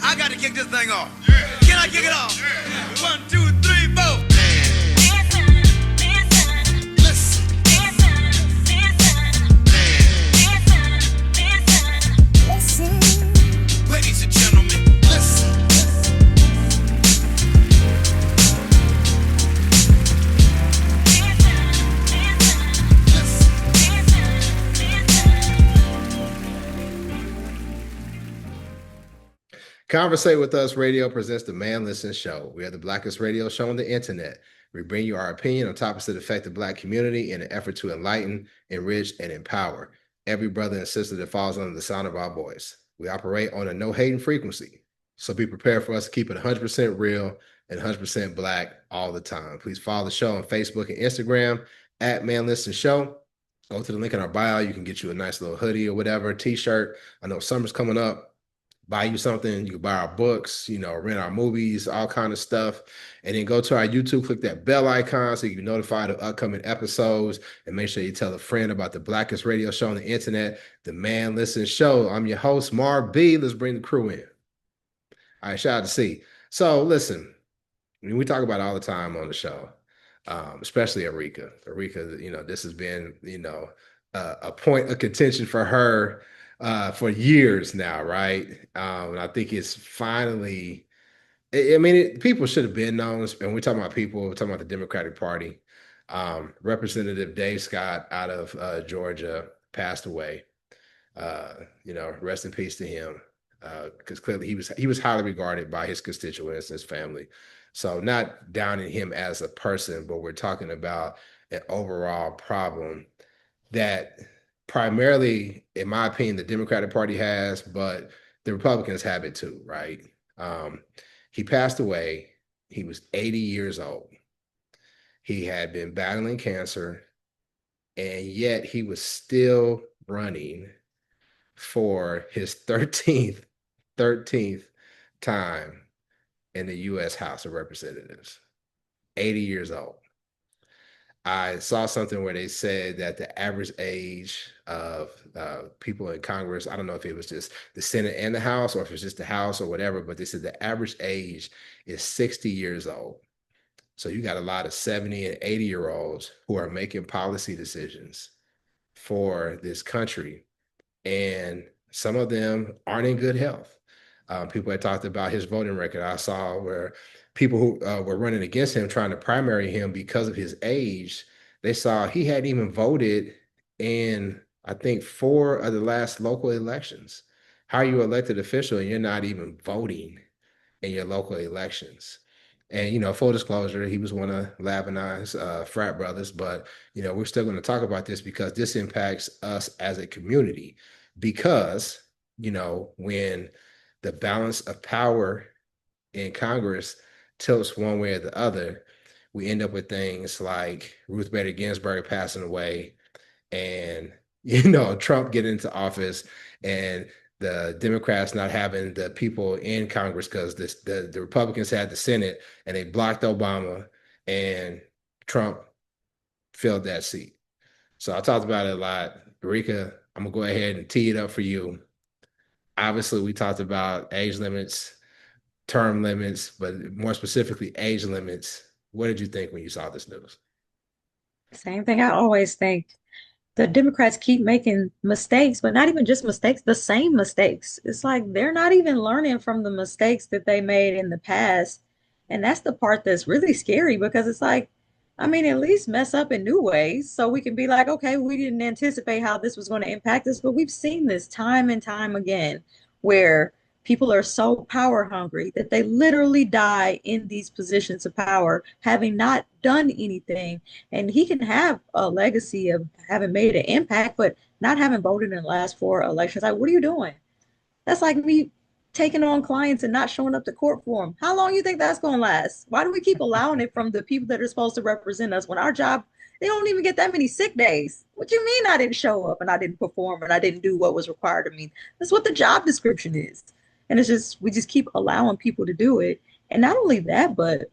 I got to kick this thing off. Can I kick it off? 1, 2, 3, 4. Ladies and gentlemen, listen. Conversate with Us Radio presents the Man Listen Show. We are the blackest radio show on the internet. We bring you our opinion on topics that affect the Black community in an effort to enlighten, enrich, and empower every brother and sister that falls under the sound of our voice. We operate on a no-hating frequency, so be prepared for us to keep it 100% real and 100% Black all the time. Please follow the show on Facebook and Instagram at Man Listen Show. Go to the link in our bio. You can get you a nice little hoodie or whatever, t-shirt. I know summer's coming up. Buy you something, you can buy our books, rent our movies, all kind of stuff. And then go to our YouTube, click that bell icon so you can be notified of upcoming episodes, and make sure you tell a friend about the blackest radio show on the internet, the Man Listen Show. I'm your host, Mar B. Let's bring the crew in. All right, shout out to C. So listen, we talk about it all the time on the show, especially Erika. Erika, this has been, a point of contention for her for years now, right? And I think it's finally, people should have been known, and we're talking about people, we're talking about the Democratic Party. Representative Dave Scott out of Georgia passed away. Rest in peace to him, because clearly he was highly regarded by his constituents, his family. So not downing him as a person, but we're talking about an overall problem that primarily, in my opinion, the Democratic Party has, but the Republicans have it too, right? He passed away. He was 80 years old. He had been battling cancer, and yet he was still running for his 13th time in the U.S. House of Representatives. 80 years old. I saw something where they said that the average age of people in Congress, I don't know if it was just the Senate and the House, or if it's just the House or whatever, but they said the average age is 60 years old. So you got a lot of 70 and 80-year-olds who are making policy decisions for this country, and some of them aren't in good health. People had talked about his voting record. I saw where people who were running against him, trying to primary him because of his age, they saw he hadn't even voted in, I think, 4 of the last local elections. How are you an elected official and you're not even voting in your local elections? And, full disclosure, he was one of Lab and I's frat brothers, but, we're still going to talk about this because this impacts us as a community. Because, when the balance of power in Congress tilts one way or the other, we end up with things like Ruth Bader Ginsburg passing away, and Trump getting into office, and the Democrats not having the people in Congress because the Republicans had the Senate and they blocked Obama, and Trump filled that seat. So I talked about it a lot. Erika, I'm gonna go ahead and tee it up for you. Obviously, we talked about age limits, term limits, but more specifically, age limits. What did you think when you saw this news? Same thing I always think. The Democrats keep making mistakes, but not even just mistakes, the same mistakes. It's like they're not even learning from the mistakes that they made in the past. And that's the part that's really scary, because it's like, at least mess up in new ways so we can be like, okay, we didn't anticipate how this was going to impact us. But we've seen this time and time again where people are so power hungry that they literally die in these positions of power, having not done anything. And he can have a legacy of having made an impact, but not having voted in the last 4 elections. Like, what are you doing? That's like me taking on clients and not showing up to court for them. How long do you think that's going to last? Why do we keep allowing it from the people that are supposed to represent us when our job, they don't even get that many sick days? What you mean I didn't show up and I didn't perform and I didn't do what was required of me? That's what the job description is. And it's just, we just keep allowing people to do it. And not only that, but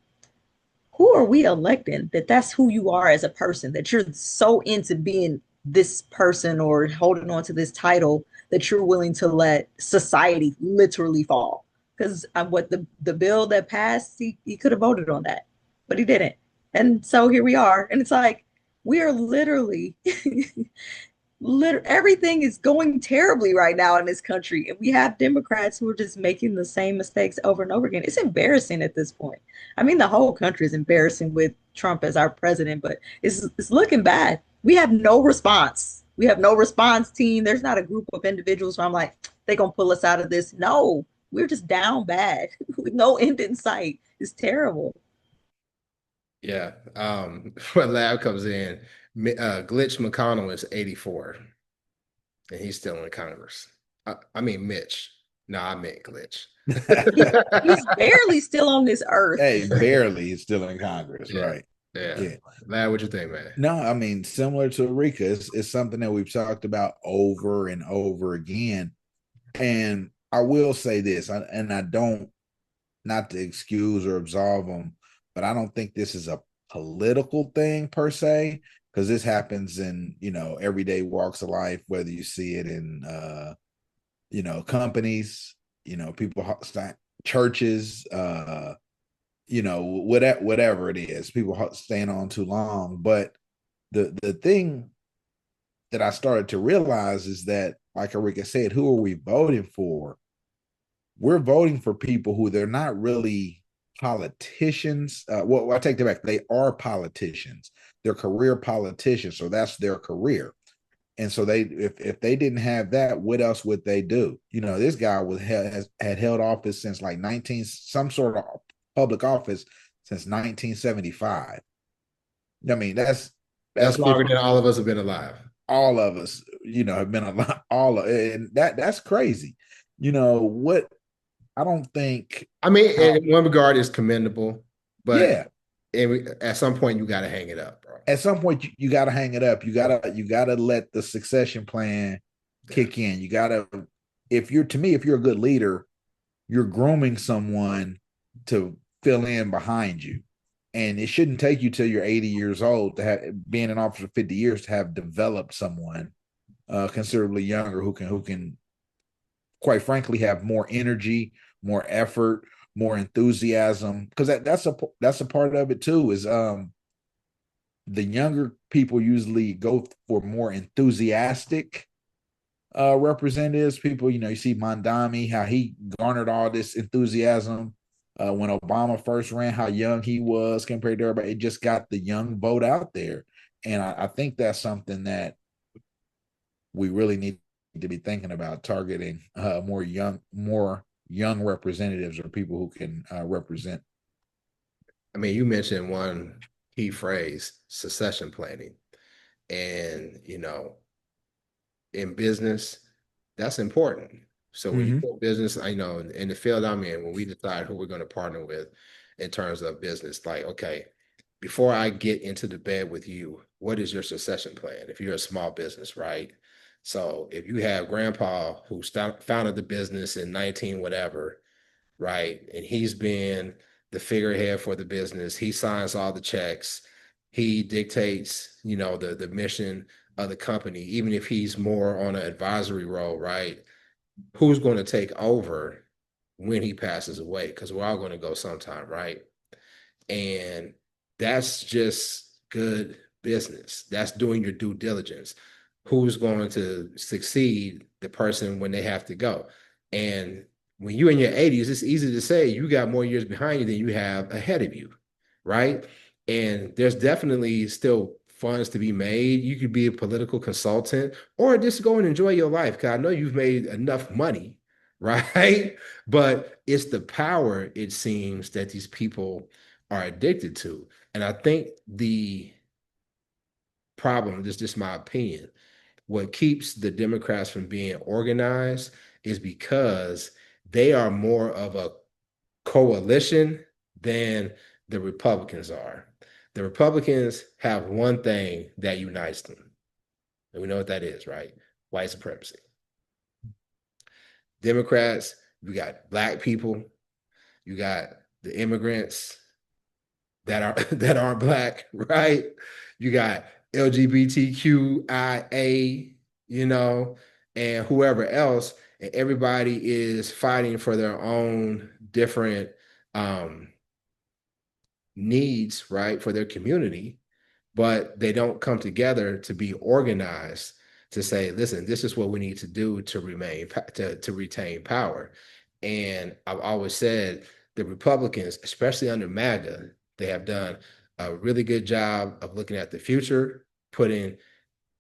who are we electing that that's who you are as a person, that you're so into being this person or holding on to this title that you're willing to let society literally fall? because what the bill that passed, he could have voted on that, but he didn't. And so here we are. And it's like we are literally everything is going terribly right now in this country. And we have Democrats who are just making the same mistakes over and over again. It's embarrassing at this point. I mean, the whole country is embarrassing with Trump as our president, but it's looking bad. We have no response. We have no response team. There's not a group of individuals where I'm like, they're going to pull us out of this. No, we're just down bad with no end in sight. It's terrible. Yeah. When Lab comes in, Glitch McConnell is 84, and he's still in Congress. I mean Mitch. No, I meant Glitch. He's barely still on this earth. Hey, barely he's still in Congress, Yeah. right? Yeah. Lad, what you think, man? No, I mean, similar to Rika, it's something that we've talked about over and over again. And I will say this, and I don't, not to excuse or absolve them, but I don't think this is a political thing per se, because this happens in, everyday walks of life, whether you see it in, companies, people, churches, whatever it is, people staying on too long. But the thing that I started to realize is that, like Erika said, who are we voting for? We're voting for people who they're not really politicians. Well, I take that back. They are politicians. They're career politicians. So that's their career. And so if they didn't have that, what else would they do? This guy had held office since like some sort of public office since 1975. I mean, that's longer than all of us have been alive. All of us, have been alive. And that's crazy. What I don't think. I mean, in one regard, it's commendable, but yeah, at some point you got to hang it up, bro. At some point you got to hang it up. You gotta let the succession plan kick in. You gotta, if you're a good leader, you're grooming someone to fill in behind you, and it shouldn't take you till you're 80 years old to have been in office for 50 years to have developed someone considerably younger who can quite frankly have more energy, more effort, more enthusiasm, because that's a part of it too. Is the younger people usually go for more enthusiastic representatives. People, you see Mondami, how he garnered all this enthusiasm when Obama first ran, how young he was compared to everybody. It just got the young vote out there, and I think that's something that we really need to be thinking about, targeting more young representatives or people who can represent. I mean, you mentioned one key phrase, succession planning. And, in business, that's important. So when you put business, in the field I'm in, when we decide who we're going to partner with in terms of business, like, okay, before I get into the bed with you, what is your succession plan? If you're a small business, right? So if you have grandpa who founded the business in 19 whatever, right? And he's been the figurehead for the business. He signs all the checks. He dictates, the mission of the company, even if he's more on an advisory role, right? Who's going to take over when he passes away? Because we're all going to go sometime, right? And that's just good business. That's doing your due diligence. Who's going to succeed the person when they have to go? And when you're in your 80s, it's easy to say you got more years behind you than you have ahead of you, right? And there's definitely still funds to be made. You could be a political consultant or just go and enjoy your life, because I know you've made enough money, right? But it's the power, it seems, that these people are addicted to. And I think the problem, this is just my opinion, what keeps the Democrats from being organized is because they are more of a coalition than the Republicans are. The Republicans have one thing that unites them. And we know what that is, right? White supremacy. Democrats, you got Black people, you got the immigrants that aren't Black, right? You got LGBTQIA, and whoever else. and everybody is fighting for their own different needs, right, for their community, but they don't come together to be organized to say, listen, this is what we need to do to retain power. And I've always said the Republicans, especially under MAGA, they have done a really good job of looking at the future, putting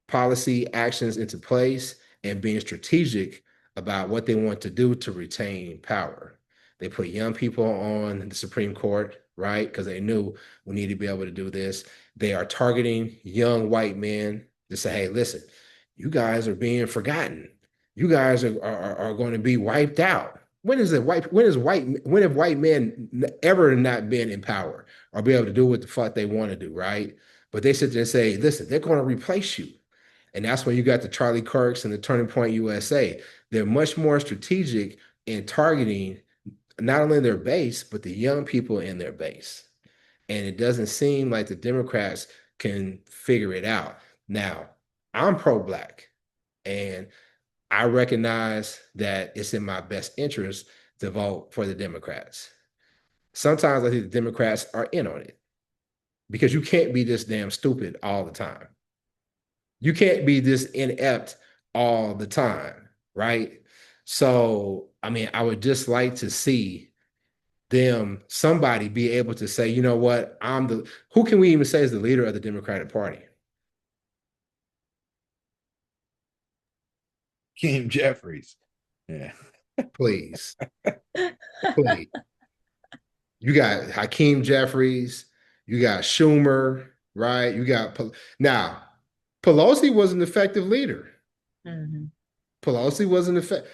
policy actions into place, and being strategic about what they want to do to retain power. They put young people on the Supreme Court, right? Because they knew we need to be able to do this. They are targeting young white men to say, hey, listen, you guys are being forgotten. You guys are going to be wiped out. When have white men ever not been in power or be able to do what the fuck they want to do, right? But they sit there and say, listen, they're going to replace you. And that's when you got the Charlie Kirks and the Turning Point USA. They're much more strategic in targeting not only their base, but the young people in their base. And it doesn't seem like the Democrats can figure it out. Now, I'm pro-Black, and I recognize that it's in my best interest to vote for the Democrats. Sometimes I think the Democrats are in on it because you can't be this damn stupid all the time. You can't be this inept all the time, right? So, I mean, I would just like to see somebody be able to say, you know what, who can we even say is the leader of the Democratic Party? Kim Jeffries. Yeah. Please. Please. You got Hakeem Jeffries, you got Schumer, right? You got now Pelosi was an effective leader. Mhm. Pelosi was an effective.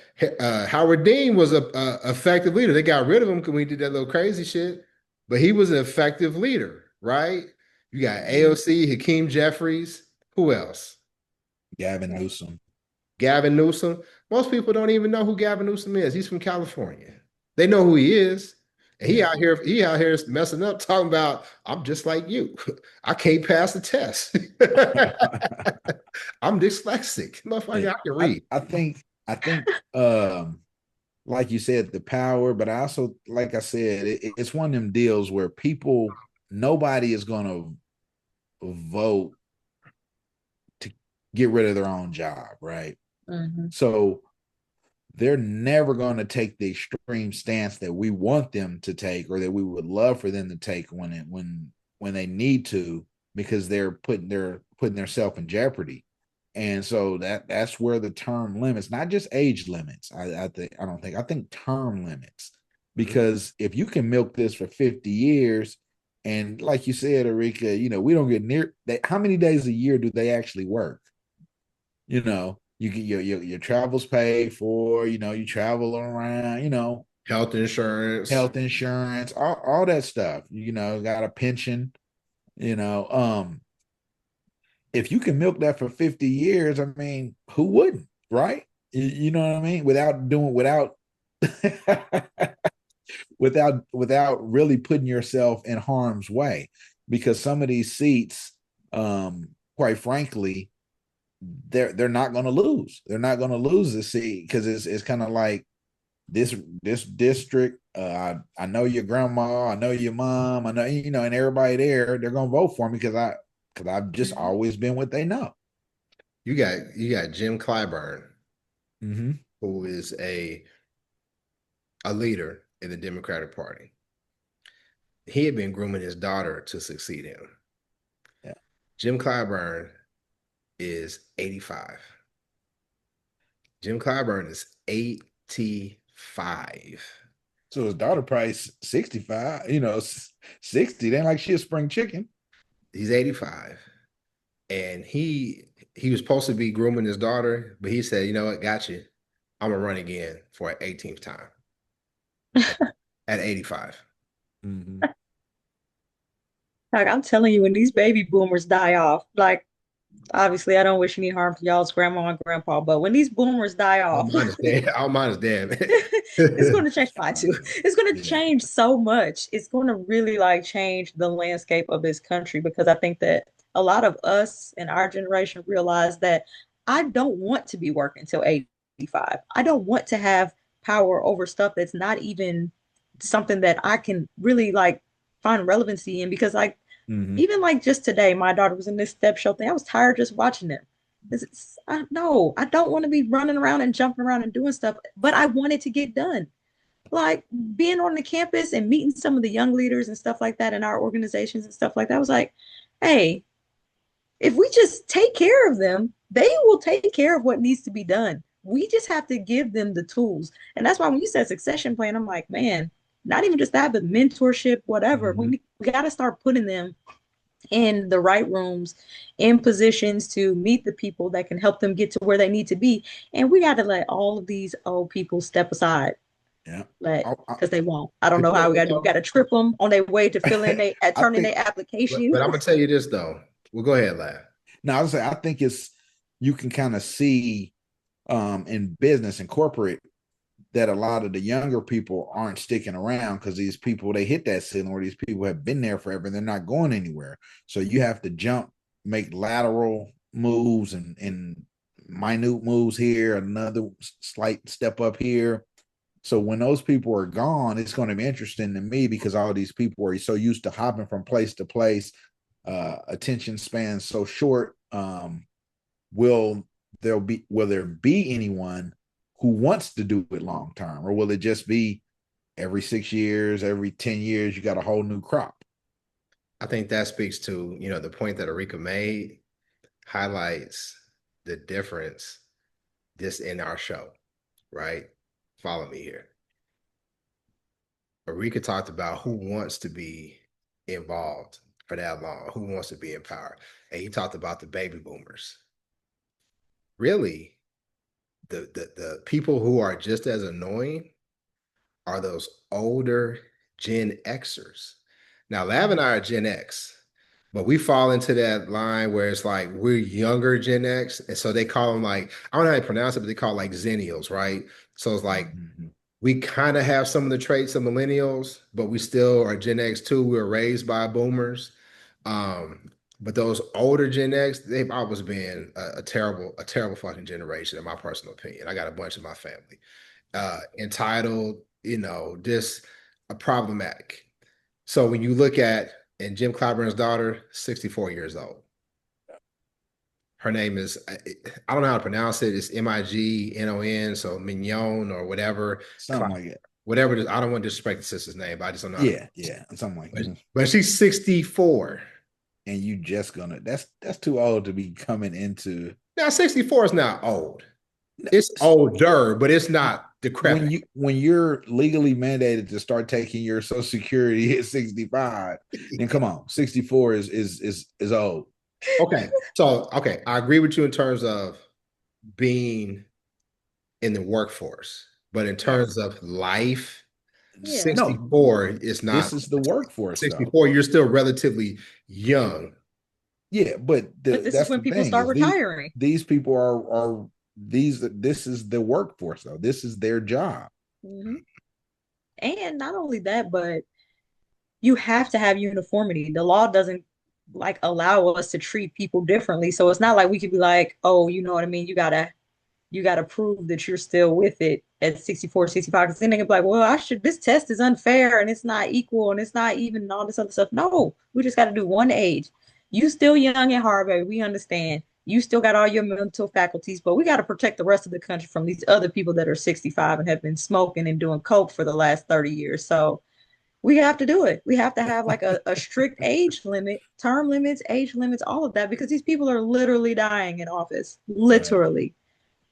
Howard Dean was a effective leader. They got rid of him because we did that little crazy shit, but he was an effective leader, right? You got AOC, Hakeem Jeffries. Who else? Gavin Newsom. Gavin Newsom. Most people don't even know who Gavin Newsom is. He's from California. They know who he is. And he out here messing up, talking about, I'm just like you. I can't pass the test. I'm dyslexic. Motherfucker, Yeah. I can read. I think like you said, the power, but I also, like I said, it's one of them deals where nobody is gonna vote to get rid of their own job, right? Mhm. So they're never going to take the extreme stance that we want them to take or that we would love for them to take when they need to, because they're putting themselves in jeopardy. And so that's where the term limits, not just age limits. I think term limits, because if you can milk this for 50 years, and like you said, Erika, we don't get near that. How many days a year do they actually work? You get your travels paid for, you travel around, Health insurance. all that stuff, got a pension, if you can milk that for 50 years, I mean, who wouldn't, right? You know what I mean? Without really putting yourself in harm's way, because some of these seats, quite frankly, they're not going to lose. They're not going to lose the seat because it's kind of like this district. I know your grandma, I know your mom, I know, and everybody there, they're going to vote for me because I've just always been what they know. You got Jim Clyburn, Mm-hmm. who is a leader in the Democratic Party. He had been grooming his daughter to succeed him. Yeah. Jim Clyburn is 85. Jim Clyburn is 85. So his daughter probably 65, 60. They ain't like she a spring chicken. He's 85. And he was supposed to be grooming his daughter, but he said, you know what, got you. I'm gonna run again for an 18th time at 85. Mm-hmm. Like, I'm telling you, when these baby boomers die off, like, obviously, I don't wish any harm to y'all's grandma and grandpa, but when these boomers die Oh, off, mine is dead. Oh, mine is dead. it's going to change mine too. It's going to Yeah. change so much. It's going to really like change the landscape of this country, because I think that a lot of us in our generation realize that I don't want to be working till 80. 65. I don't want to have power over stuff that's not even something that I can really like find relevancy in because like Mhm. even like just today, my daughter was in this step show thing. I was tired just watching them. No, I don't want to be running around and jumping around and doing stuff, but I want it to get done. Like being on the campus and meeting some of the young leaders and stuff like that in our organizations and stuff like that. I was like, hey, if we just take care of them, they will take care of what needs to be done. We just have to give them the tools. And that's why when you said succession plan, I'm like, man, not even just that, but mentorship, whatever. Mhm. We got to start putting them in the right rooms, in positions to meet the people that can help them get to where they need to be. And we got to let all of these old people step aside. Yeah. Because they won't. I don't But know you how we know got to do. We got to trip them on their way to fill in they at I turning think their application. but I'm gonna tell you this though. Well, go ahead, lad. no, I was say I think it's you can kind of see in business and corporate that a lot of the younger people aren't sticking around because these people they hit that ceiling where these people have been there forever and they're not going anywhere. So you have to jump, make lateral moves and minute moves here, another slight step up here. So when those people are gone, it's going to be interesting to me because all these people are so used to hopping from place to place, attention span so short. Will will there be anyone who wants to do it long term, or will it just be every 6 years, every 10 years, you got a whole new crop? I think that speaks to, the point that Erika made highlights the difference this in our show, right? Follow me here. Erika talked about who wants to be involved for that long, who wants to be in power. And he talked about the baby boomers. Really, the people who are just as annoying are those older Gen Xers. Now, Lav and I are Gen X, but we fall into that line where it's like we're younger Gen X. And so they call them like, I don't know how to pronounce it, but they call it like Zennials, right? So it's like we kind of have some of the traits of millennials, but we still are Gen X too. We were raised by boomers. But those older Gen X, they've always been a terrible fucking generation, in my personal opinion. I got a bunch in my family. Entitled, just problematic. So when you look at, and Jim Clyburn's daughter, 64 years old. Her name is, I don't know how to pronounce it. It's Mignon, so Mignon or whatever. Something like that. Whatever it is. I don't want to disrespect the sister's name, but I just don't know. Yeah, something like that. But she's 64. And you just gonna that's too old to be coming into. Now 64 is not old. It's older, but it's not decrepit. When you're legally mandated to start taking your Social Security at 65, then come on, 64 is old. Okay. So, I agree with you in terms of being in the workforce, but in terms of life, 64 is not. This is the workforce. 64, you're still relatively young. Yeah, but this is when people start retiring. These people are this is the workforce though. This is their job. Mm-hmm. And not only that, but you have to have uniformity. The law doesn't like allow us to treat people differently. So it's not like we could be like, oh, you know what I mean? You gotta prove that you're still with it at 64, 65. Because then they can be like, well, this test is unfair and it's not equal and it's not even and all this other stuff. No, we just gotta do one age. You still young at heart, baby. We understand. You still got all your mental faculties, but we got to protect the rest of the country from these other people that are 65 and have been smoking and doing coke for the last 30 years. So we have to do it. We have to have like a strict age limit, term limits, age limits, all of that, because these people are literally dying in office, literally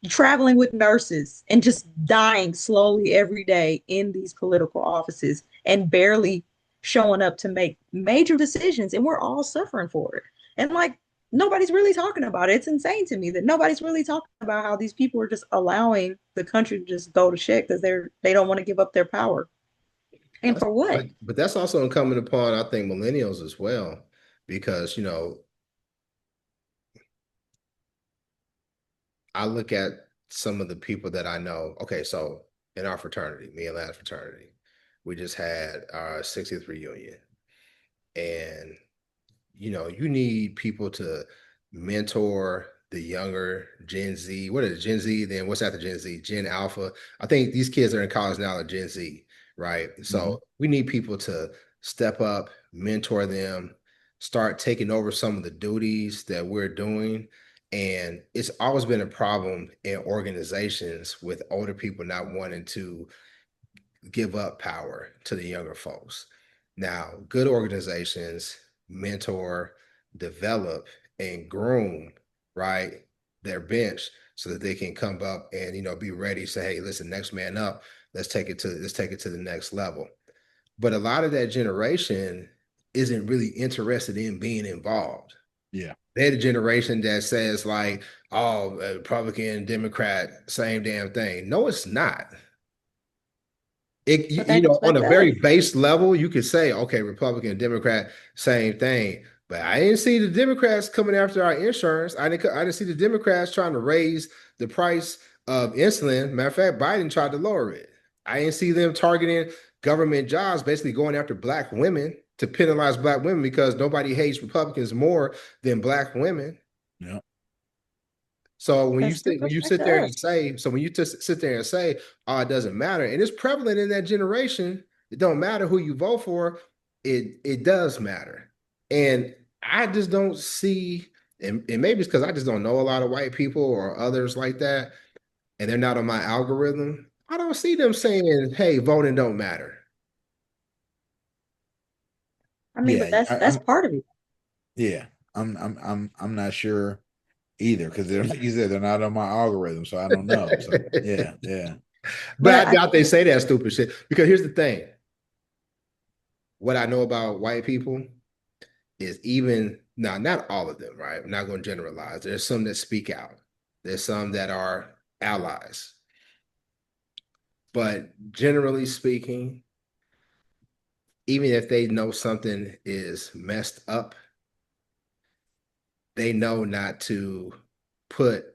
traveling with nurses and just dying slowly every day in these political offices and barely showing up to make major decisions. And we're all suffering for it. And like, nobody's really talking about it. It's insane to me that nobody's really talking about how these people are just allowing the country to just go to shit because they don't want to give up their power. And for what? But that's also incumbent upon, I think, millennials as well, because, I look at some of the people that I know. Okay, so in our fraternity, me and Lad's fraternity, we just had our 60th reunion. And, you need people to mentor the younger Gen Z. What is it, Gen Z? Then what's after Gen Z? Gen Alpha. I think these kids are in college now, are Gen Z, right? So we need people to step up, mentor them, start taking over some of the duties that we're doing. And it's always been a problem in organizations with older people not wanting to give up power to the younger folks. Now, good organizations mentor, develop, and groom, right, their bench so that they can come up and be ready to say, hey, listen, next man up, let's take it to the next level. But a lot of that generation isn't really interested in being involved. Yeah. They're the generation that says like, oh, Republican, Democrat, same damn thing. No, it's not. But that goes On back a to very us. base level, you could say, okay, Republican, Democrat, same thing. But I didn't see the Democrats coming after our insurance. I didn't see the Democrats trying to raise the price of insulin. Matter of fact, Biden tried to lower it. I didn't see them targeting government jobs, basically going after black women to penalize black women because nobody hates Republicans more than black women. Yeah. So when That you still sit when goes you back sit to there us. and say, so when you just sit there and say, oh, it doesn't matter, and it's prevalent in that generation, it don't matter who you vote for, it does matter. And I just don't see, and maybe it's because I just don't know a lot of white people or others like that, and they're not on my algorithm. I don't see them saying, hey, voting don't matter. I mean, but Yeah. that's part of it. Yeah. I'm not sure either because they're like you said, they're not on my algorithm, so I don't know. So yeah. But But I doubt they say that stupid shit because here's the thing. What I know about white people is even now, not all of them, right? I'm not going to generalize. There's some that speak out. There's some that are allies. But generally speaking, even if they know something is messed up, they know not to put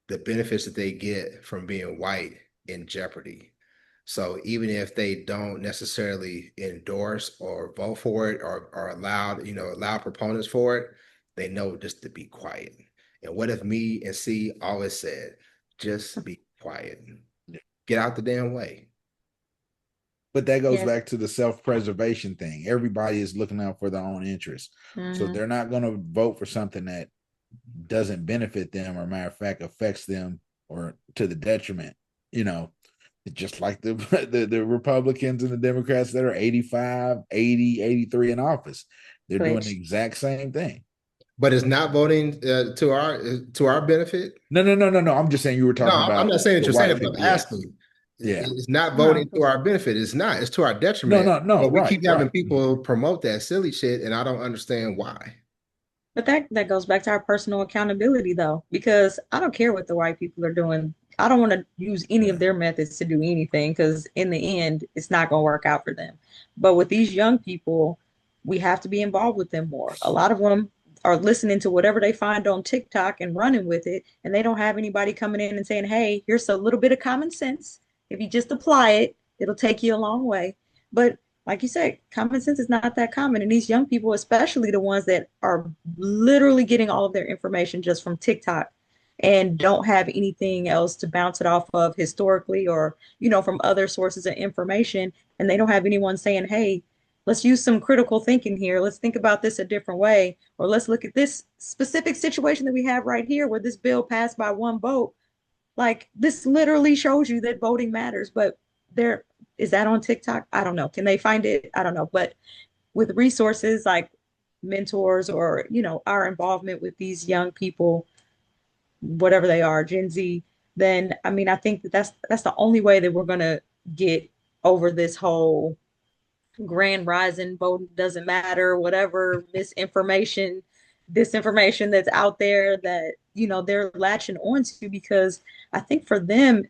the benefits that they get from being white in jeopardy. So even if they don't necessarily endorse or vote for it or allow proponents for it, they know just to be quiet. And what if me and C always said, just be quiet. Get out the damn way. But that goes yes. back to the self-preservation thing. Everybody is looking out for their own interests. So they're not going to vote for something that doesn't benefit them or matter of fact affects them or to the detriment. Just like the Republicans and the Democrats that are 85, 80, 83 in office. They're doing the exact same thing. But it's not voting to our benefit. No. I'm just saying you were talking about. I'm not saying that you're saying it, but I'm Yeah. asking. Yeah. It's not voting to our benefit. It's not. It's to our detriment. No. But we Right. keep having people promote that silly shit, and I don't understand why. But that goes back to our personal accountability though, because I don't care what the white people are doing. I don't want to use any of their methods to do anything because in the end, it's not going to work out for them. But with these young people, we have to be involved with them more. A lot of them are listening to whatever they find on TikTok and running with it, and they don't have anybody coming in and saying, "Hey, here's a little bit of common sense. If you just apply it, it'll take you a long way." But like you said, common sense is not that common. And these young people, especially the ones that are literally getting all of their information just from TikTok and don't have anything else to bounce it off of historically or, from other sources of information. And they don't have anyone saying, hey, let's use some critical thinking here. Let's think about this a different way. Or let's look at this specific situation that we have right here where this bill passed by one vote. Like this literally shows you that voting matters, but there is that on TikTok? I don't know. Can they find it? I don't know. But with resources like mentors or, our involvement with these young people, whatever they are, Gen Z, then I mean, I think that's the only way that we're gonna get over this whole grand rising, vote doesn't matter, whatever misinformation, disinformation that's out there that, they're latching onto because I think for them,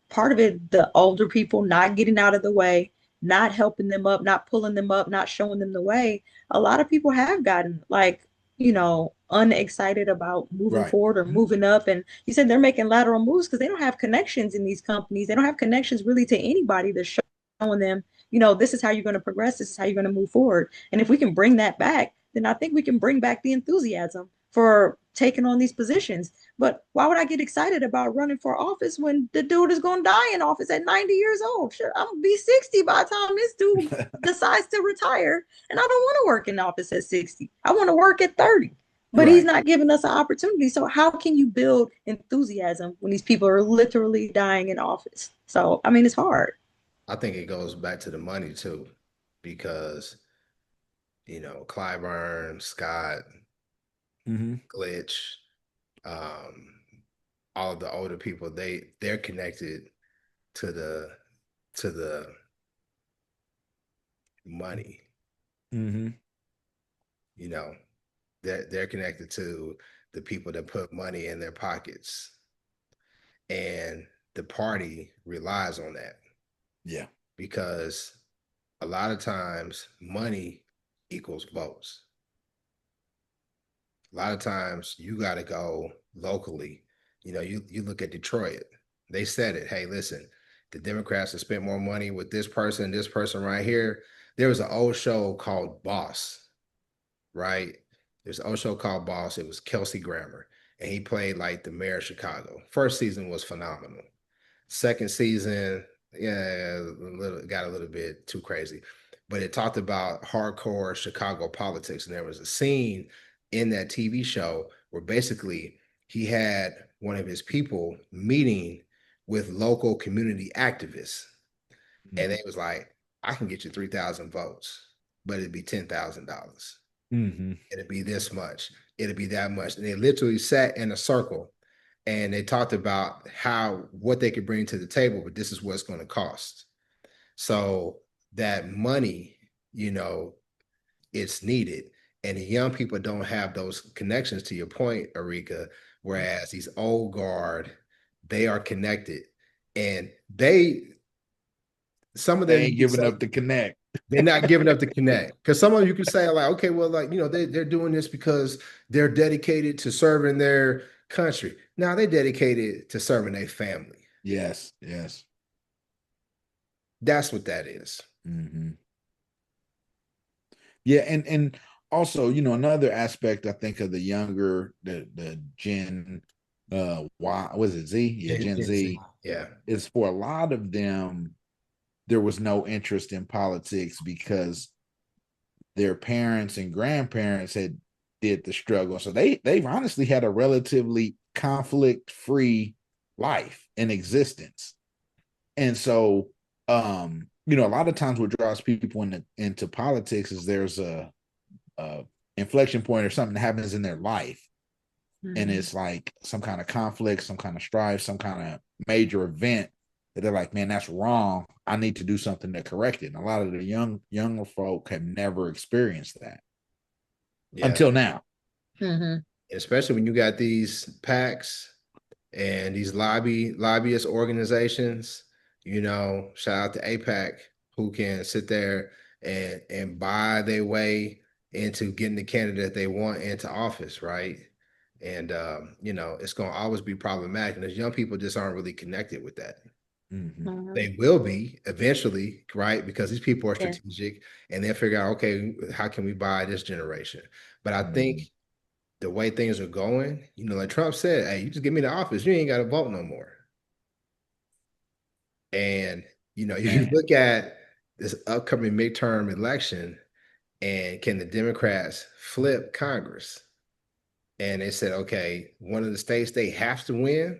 part of it, the older people not getting out of the way, not helping them up, not pulling them up, not showing them the way. A lot of people have gotten like, unexcited about moving Right. forward or moving up. And you said they're making lateral moves because they don't have connections in these companies. They don't have connections really to anybody that's showing them, this is how you're going to progress. This is how you're going to move forward. And if we can bring that back, then I think we can bring back the enthusiasm. for taking on these positions. But why would I get excited about running for office when the dude is going to die in office at 90 years old? Sure, I'm going to be 60 by the time this dude decides to retire. And I don't want to work in office at 60. I want to work at 30. But he's not giving us an opportunity. So how can you build enthusiasm when these people are literally dying in office? So, I mean, it's hard. I think it goes back to the money too, because Clyburn, Scott, Glitch, all of the older people, they're connected to the money. They're connected to the people that put money in their pockets, and the party relies on that. Yeah, because a lot of times money equals votes. A lot of times you got to go locally. You look at Detroit. They said it. Hey, listen, the Democrats have spent more money with this person right here. There was an old show called Boss, right? There's an old show called Boss. It was Kelsey Grammer, and he played like the mayor of Chicago. First season was phenomenal. Second season, yeah, got a little bit too crazy, but it talked about hardcore Chicago politics. And there was a scene in that TV show where basically he had one of his people meeting with local community activists. And they was like, I can get you 3,000 votes, but it'd be $10,000. It'd be this much. It'd be that much. And they literally sat in a circle and they talked about what they could bring to the table, but this is what it's going to cost. So that money, it's needed. And the young people don't have those connections, to your point, Arika, whereas these old guard, they are connected. And some of them ain't giving up to connect. They're not giving up to connect. Because some of you can say, like, okay, well, like, they're doing this because they're dedicated to serving their country. Now they're dedicated to serving their family. Yes. That's what that is. Yeah, and also, another aspect I think of the younger, the Gen Y, was it Z? Yeah, Gen Z. Yeah. Is for a lot of them, there was no interest in politics because their parents and grandparents did the struggle. So they've honestly had a relatively conflict-free life and existence. And so a lot of times what draws people into politics is there's a inflection point or something that happens in their life. And it's like some kind of conflict, some kind of strife, some kind of major event that they're like, man, that's wrong. I need to do something to correct it. And a lot of the younger folk have never experienced that until now. Especially when you got these PACs and these lobbyist organizations, shout out to APAC, who can sit there and buy their way into getting the candidate they want into office, right? And it's going to always be problematic, and as young people just aren't really connected with that. They will be eventually, right? Because these people are strategic and they'll figure out, okay, how can we buy this generation? But I think the way things are going, like Trump said, hey, you just get me the office, you ain't got to vote no more. And you look at this upcoming midterm election, and can the Democrats flip Congress? And they said, okay, one of the states they have to win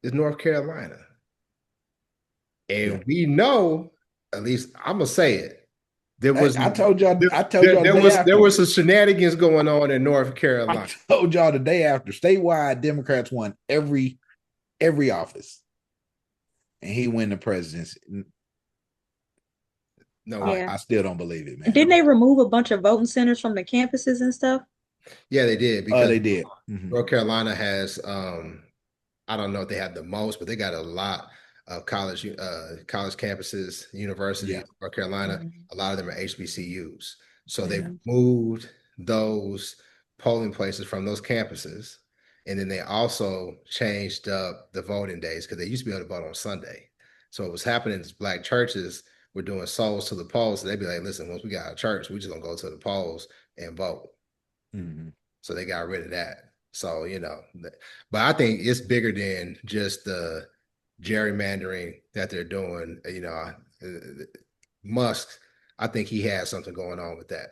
is North Carolina. And we know, at least I'm gonna say it. There was some shenanigans going on in North Carolina. I told y'all the day after, statewide Democrats won every office, and he won the presidency. No, I still don't believe it, man. Didn't they remove a bunch of voting centers from the campuses and stuff? Yeah, they did. Because they did. North Carolina has, I don't know if they have the most, but they got a lot of college campuses, universities, North Carolina. A lot of them are HBCUs. So they moved those polling places from those campuses. And then they also changed up the voting days because they used to be able to vote on Sunday. So what was happening is Black churches were doing souls to the polls. So they'd be like, listen, once we got a church, we're just going to go to the polls and vote. So they got rid of that. So, but I think it's bigger than just the gerrymandering that they're doing. Musk, I think he has something going on with that.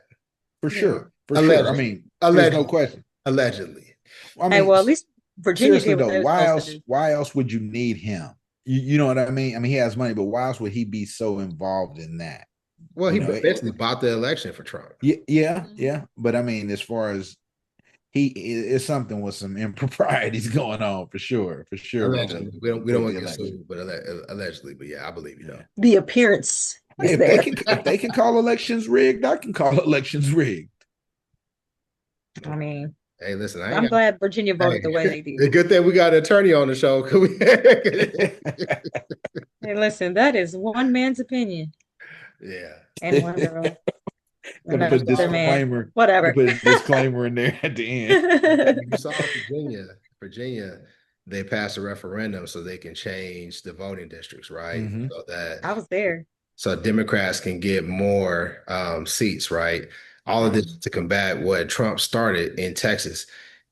For sure. For sure. I Allegedly. mean, there's no question. Allegedly. I Hey, mean, well, at least Virginia seriously did what though, they were supposed to do. why else would you need him? You know what I mean? I mean, he has money, but why else would he be so involved in that? Well, he You know, basically bought the election for Trump. yeah. But I mean, as far as it's something with some improprieties going on for sure. Allegedly. We don't want to get sued, but allegedly. But yeah, I believe you know. The appearance is If there. they can call elections rigged, I can call elections rigged. I mean, hey, listen, I'm glad Virginia voted the way they did. The good thing we got an attorney on the show. Hey, listen, that is one man's opinion. Yeah. And one girl. Gonna put a disclaimer. Whatever. Put a disclaimer in there at the end. You saw Virginia, they passed a referendum so they can change the voting districts, right? Mhm. So that I was there. So Democrats can get more seats, right? All of this to combat what Trump started in Texas.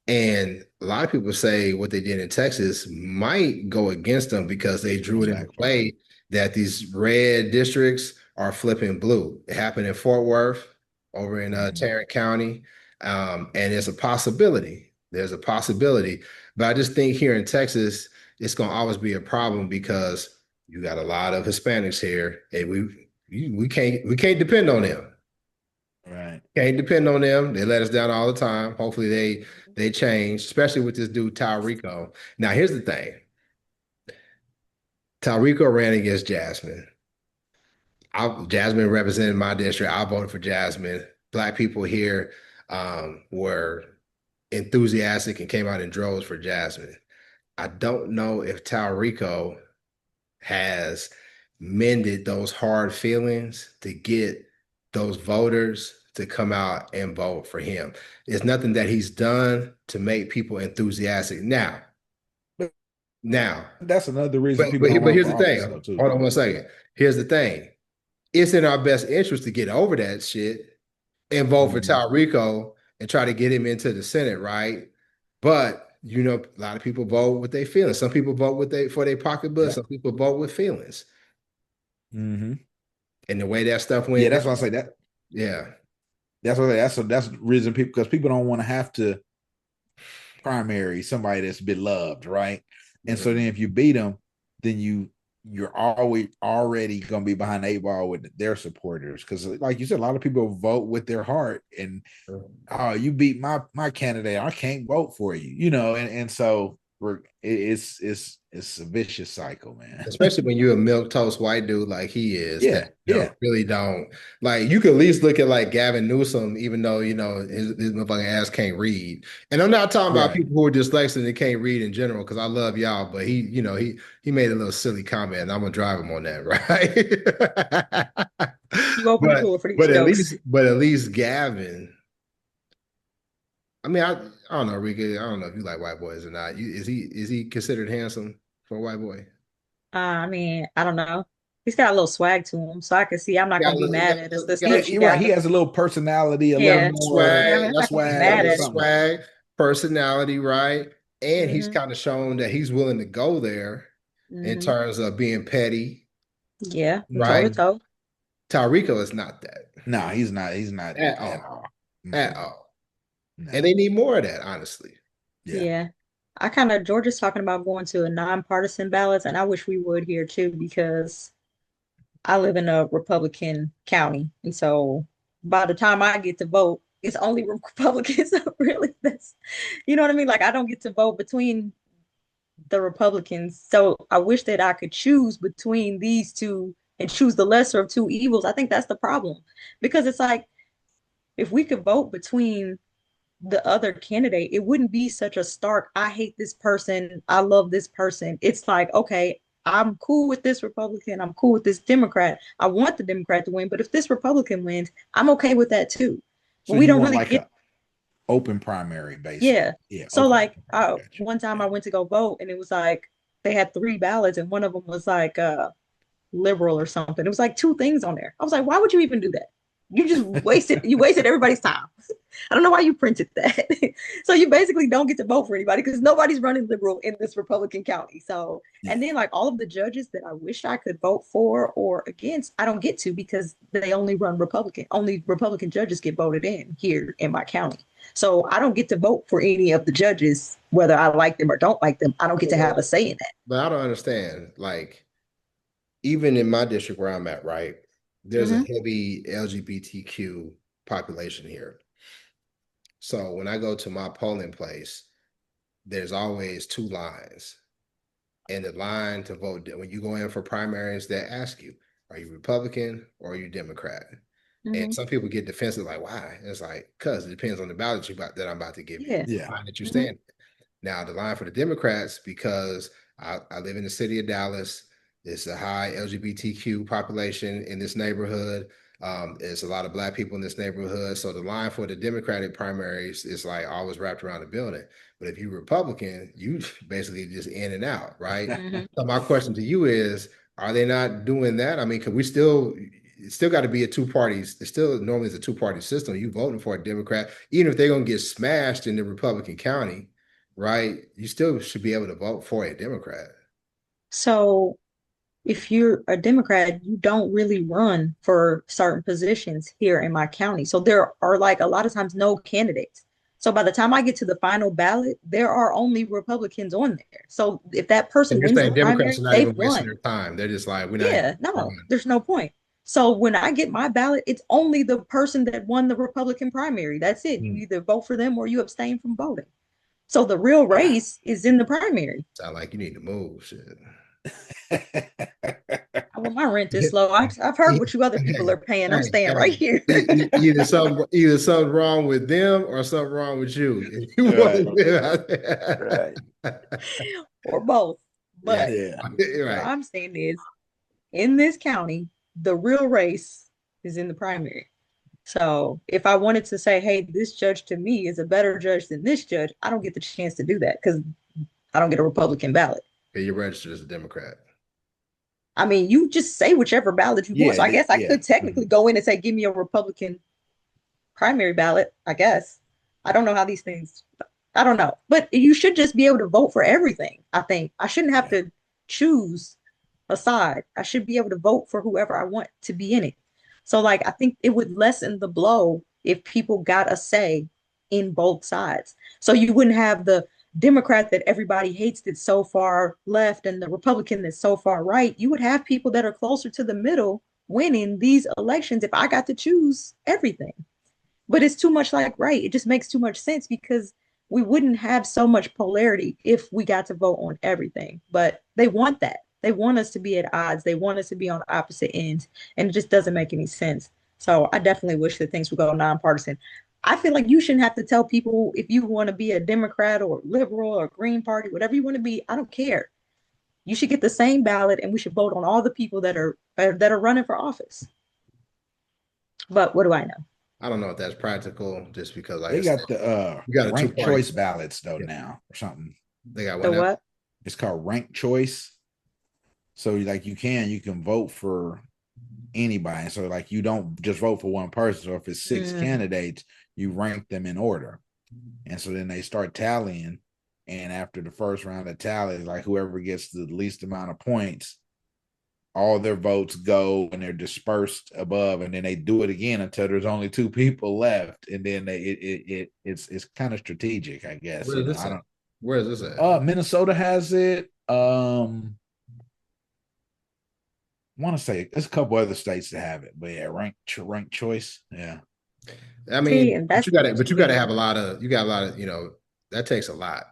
And a lot of people say what they did in Texas might go against them because they drew it in a way that these red districts are flipping blue. It happened in Fort Worth, over in Tarrant County, and there's a possibility. There's a possibility, but I just think here in Texas, it's going to always be a problem because you got a lot of Hispanics here, and we can't depend on them. Right. Can't depend on them. They let us down all the time. Hopefully they change, especially with this dude Talrico. Now here's the thing. Talrico ran against Jasmine. Jasmine represented my district. I voted for Jasmine. Black people here were enthusiastic and came out in droves for Jasmine. I don't know if Talrico has mended those hard feelings to get those voters to come out and vote for him. It's nothing that he's done to make people enthusiastic. Now, that's another reason. But here's the thing. Hold on one second. Here's the thing. It's in our best interest to get over that shit and vote for Talrico and try to get him into the Senate, right? But a lot of people vote with their feelings. Some people vote for their pocketbook. Some people vote with feelings. Mm-hmm. And the way that stuff went. Yeah, that's why I say that. Yeah. That's the reason because people don't want to have to primary somebody that's beloved, right? And so then if you beat them, then you're always already going to be behind the 8 ball with their supporters. Because like you said, a lot of people vote with their heart and you beat my candidate, I can't vote for you, and so it's a vicious cycle, man. Especially when you're a milquetoast white dude like he is. Yeah. Really don't. Like, you could at least look at like Gavin Newsom, even though, his motherfucking ass can't read. And I'm not talking about people who are dyslexic and can't read in general, because I love y'all, but he made a little silly comment, and I'm gonna drive him on that, right? You open the door for these jokes. But at least Gavin. I mean, I don't know, Rika. I don't know if you like white boys or not. Is he considered handsome for a white boy? I mean, I don't know. He's got a little swag to him, so I can see. I'm not gonna be mad at us. You're right. He has a little personality, a little more swag, personality, right? And he's kind of shown that he's willing to go there in terms of being petty. Yeah, right. Toe. Talrico is not that. No, he's not. He's not at all. At all. No. And they need more of that, honestly. Yeah. Georgia's talking about going to a nonpartisan ballots, and I wish we would here too, because I live in a Republican county. And so by the time I get to vote, it's only Republicans. Really, you know what I mean? Like, I don't get to vote between the Republicans. So I wish that I could choose between these two and choose the lesser of two evils. I think that's the problem, because it's like, if we could vote between the other candidate, it wouldn't be such a stark, I hate this person, I love this person. It's like, okay, I'm cool with this Republican, I'm cool with this Democrat, I want the Democrat to win, but if this Republican wins, I'm okay with that too. So we don't really get open primary, basically. Yeah. So like, one time I went to go vote, and it was like they had 3 ballots, and one of them was like liberal or something. It was like 2 things on there. I was like, why would you even do that? You wasted everybody's time. I don't know why you printed that. So you basically don't get to vote for anybody because nobody's running liberal in this Republican county. So, and then like all of the judges that I wish I could vote for or against, I don't get to because they only run Republican. Only Republican judges get voted in here in my county. So I don't get to vote for any of the judges, whether I like them or don't like them. I don't get to have a say in that. But I don't understand. Like, even in my district where I'm at, right? There's a heavy LGBTQ population here. So when I go to my polling place, there's always two lines. And the line to vote, when you go in for primaries, they ask you, are you Republican or are you Democrat? And some people get defensive, like, why? And it's like, because it depends on the ballot that I'm about to give you. Yeah. The line that you stand. Now, the line for the Democrats, because I live in the city of Dallas, it's a high LGBTQ population in this neighborhood. There's a lot of Black people in this neighborhood. So the line for the Democratic primaries is like always wrapped around the building. But if you're Republican, you basically just in and out, right? So my question to you is, are they not doing that? I mean, because it's still got to be a two parties. It still normally is a two-party system. You voting for a Democrat, even if they're going to get smashed in the Republican county, right? You still should be able to vote for a Democrat. So if you're a Democrat, you don't really run for certain positions here in my county. So there are like a lot of times no candidates. So by the time I get to the final ballot, there are only Republicans on there. So if that person wins the primary, Democrats are not they've even wasting won. their time. They're just like, There's no point. So when I get my ballot, it's only the person that won the Republican primary. That's it. You either vote for them or you abstain from voting. So the real race is in the primary. Sound like you need to move. Shit. Well, my rent is low. I've heard what you other people are paying. I'm staying right here. Either something wrong with them or something wrong with you. Right. Or both. But Right. what I'm saying is, in this county, the real race is in the primary. So if I wanted to say, hey, this judge to me is a better judge than this judge, I don't get the chance to do that because I don't get a Republican ballot. You're registered as a Democrat. I mean, you just say whichever ballot you want. So I guess I could technically go in and say, give me a Republican primary ballot, I guess. I don't know how these things, I don't know. But you should just be able to vote for everything, I think. I shouldn't have to choose a side. I should be able to vote for whoever I want to be in it. So, like, I think it would lessen the blow if people got a say in both sides. So you wouldn't have the Democrat that everybody hates that's so far left and the Republican that's so far right. You would have people that are closer to the middle winning these elections if I got to choose everything. But it's too much like right. It just makes too much sense because we wouldn't have so much polarity if we got to vote on everything. But they want that. They want us to be at odds. They want us to be on opposite ends. And it just doesn't make any sense. So I definitely wish that things would go nonpartisan. I feel like you shouldn't have to tell people if you want to be a Democrat or liberal or Green Party, whatever you want to be. I don't care. You should get the same ballot, and we should vote on all the people that are running for office. But what do I know? I don't know if that's practical, just because they got the ranked choice ballots though now or something. They got the what? It's called ranked choice. So like you can vote for anybody. So like you don't just vote for one person. So if it's 6 candidates, you rank them in order. And so then they start tallying. And after the first round of tally, like whoever gets the least amount of points, all their votes go and they're dispersed above, and then they do it again until there's only 2 people left. And then it's kind of strategic, I guess. Where is this at? Minnesota has it. Want to say there's a couple other states that have it, but yeah, ranked choice. Yeah. I mean, but you got to have a lot of, that takes a lot.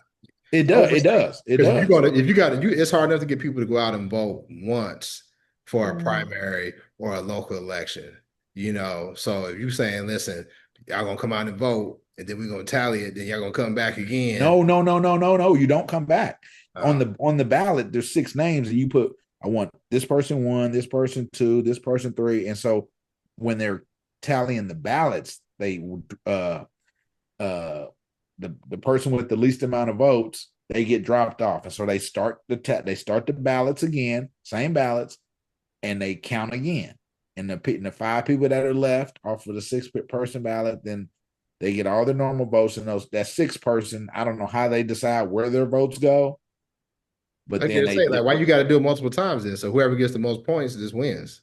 It does. It does. It's hard enough to get people to go out and vote once for a primary or a local election, So if you're saying, listen, y'all gonna come out and vote, and then we're gonna tally it, then y'all gonna come back again. No. You don't come back. On the ballot, there's 6 names, and you put, I want this person 1, this person 2, this person 3. And so when they're tallying the ballots, they the person with the least amount of votes, they get dropped off. And so they start the ballots again, same ballots, and they count again. and the 5 people that are left are for the 6-person ballot. Then they get all their normal votes, and that 6th person, I don't know how they decide where their votes go, but I then can't say like why you got to do it multiple times then. So whoever gets the most points just wins.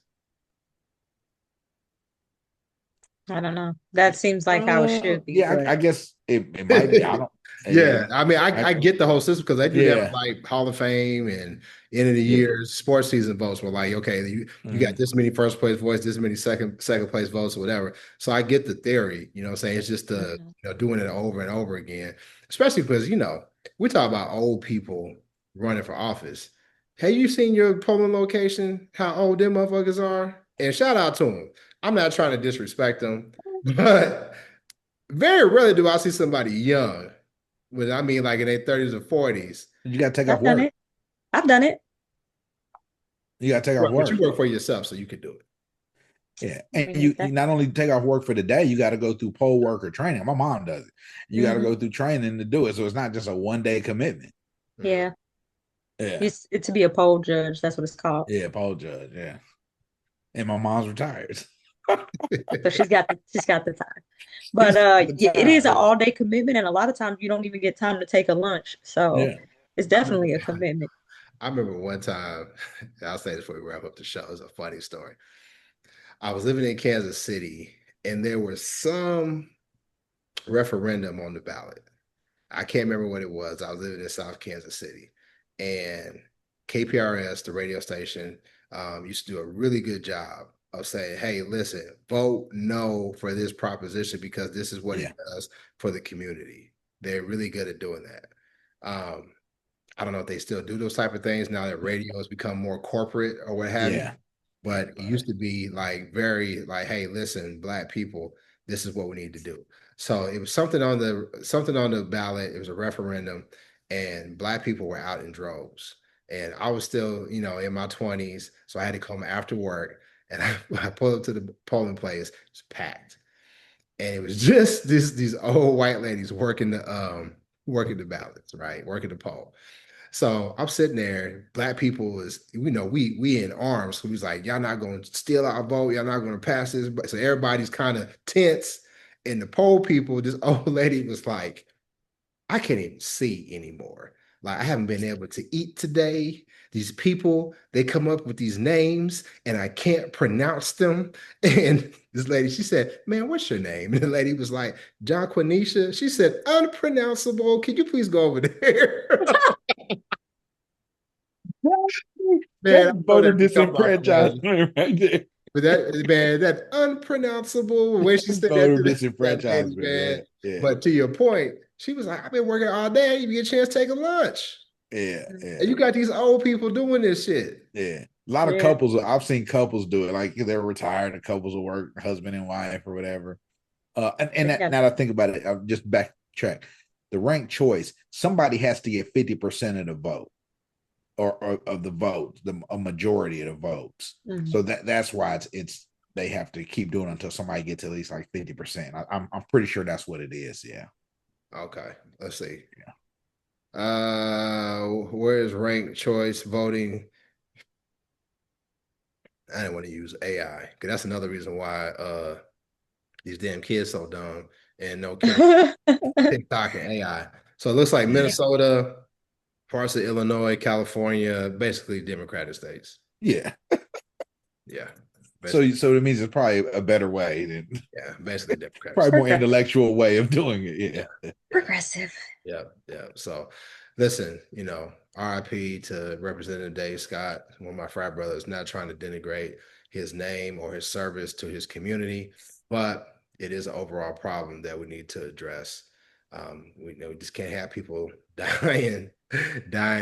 I don't know. That seems like how it should be. Yeah, But I guess it might be. I don't. Yeah, I mean, I get the whole system because they do that with Yeah. like Hall of Fame and end of the Yeah. year sports season votes. Were like, okay, you got this many first place votes, this many second place votes, or whatever. So I get the theory. You know, what I'm saying it's just doing it over and over again, especially because we talk about old people running for office. Have you seen your polling location? How old them motherfuckers are? And shout out to them. I'm not trying to disrespect them, but very rarely do I see somebody young. But I mean, like in their 30s or 40s. You got to take off I've done work. it. I've done it. You got to take off But work. you work for yourself, so you can do it. Yeah, and you not only take off work for the day, you got to go through poll worker training. My mom does it. You got to go through training to do it, so it's not just a 1-day commitment. Yeah. Yeah. It's to be a poll judge. That's what it's called. Yeah, poll judge. Yeah. And my mom's retired. So she's got the time. But it is an all-day commitment, and a lot of times you don't even get time to take a lunch. So it's definitely a commitment. I remember one time, I'll say this before we wrap up the show. It's a funny story. I was living in Kansas City, and there was some referendum on the ballot. I can't remember what it was. I was living in South Kansas City, and KPRS, the radio station, used to do a really good job of saying, hey, listen, vote no for this proposition because this is what it does for the community. They're really good at doing that. I don't know if they still do those type of things now that radio has become more corporate or what have you. But it used to be like very like, hey, listen, Black people, this is what we need to do. So it was something on the ballot. It was a referendum, and Black people were out in droves. And I was still, in my 20s, so I had to come after work. And I pulled up to the polling place. It's packed, and it was just these old white ladies working the ballots, right, working the poll. So I'm sitting there. Black people is, we in arms. So he's like, y'all not going to steal our vote. Y'all not going to pass this. So everybody's kind of tense. And the poll people, this old lady was like, I can't even see anymore. Like, I haven't been able to eat today. These people, they come up with these names and I can't pronounce them. And this lady, she said, man, what's your name? And the lady was like, John Quenisha. She said, unpronounceable. Can you please go over there? Man, voter disenfranchisement right there. But that unpronounceable way she said voter that lady, man. Yeah. But to your point, she was like, I've been working all day. You get a chance to take a lunch. Yeah. And you got these old people doing this shit. Yeah. A lot of couples, I've seen couples do it. Like they're retired, the couples will work, husband and wife or whatever. And that, now that I think about it, I'll just backtrack. The ranked choice, somebody has to get 50% of the vote. Or of the votes, a majority of the votes. So that's why it's they have to keep doing it until somebody gets at least like 50%. I'm pretty sure that's what it is. Yeah. Okay. Let's see. Yeah. Where is ranked choice voting? I didn't want to use AI because that's another reason why these damn kids so dumb and no kids TikTok and AI. So it looks like Minnesota, parts of Illinois, California, basically Democratic states. Yeah. Yeah. So it means it's probably a better way than basically Democratic. Probably more intellectual way of doing it. Yeah. Progressive. Yeah. So listen, RIP to Representative Dave Scott, one of my frat brothers, not trying to denigrate his name or his service to his community, but it is an overall problem that we need to address. We just can't have people dying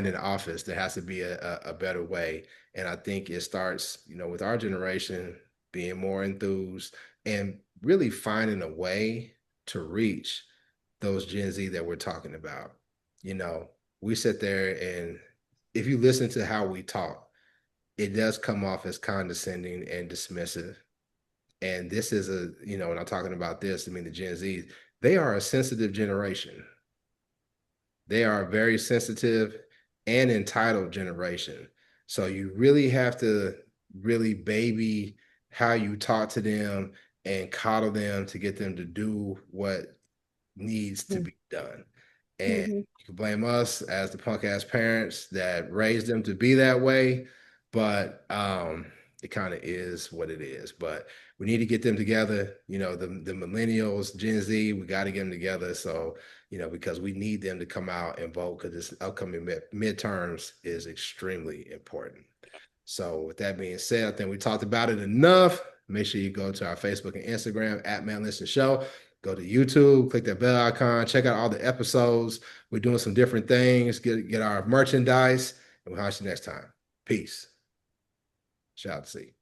in office. There has to be a better way. And I think it starts, with our generation being more enthused and really finding a way to reach those Gen Z that we're talking about. We sit there and if you listen to how we talk, it does come off as condescending and dismissive. And this is when I'm talking about this, I mean, the Gen Z, they are a sensitive generation. They are a very sensitive and entitled generation. So you really have to really baby how you talk to them and coddle them to get them to do what needs to be done. And Mhm. you can blame us as the punk ass parents that raised them to be that way, but it kind of is what it is. But we need to get them together. You know, the millennials, Gen Z, we got to get them together. So, you know, because we need them to come out and vote because this upcoming midterms is extremely important. So with that being said, I think we talked about it enough. Make sure you go to our Facebook and Instagram at Man Listen Show. Go to YouTube, click that bell icon, check out all the episodes. We're doing some different things, get our merchandise, and we'll see you next time. Peace. Shout out to see.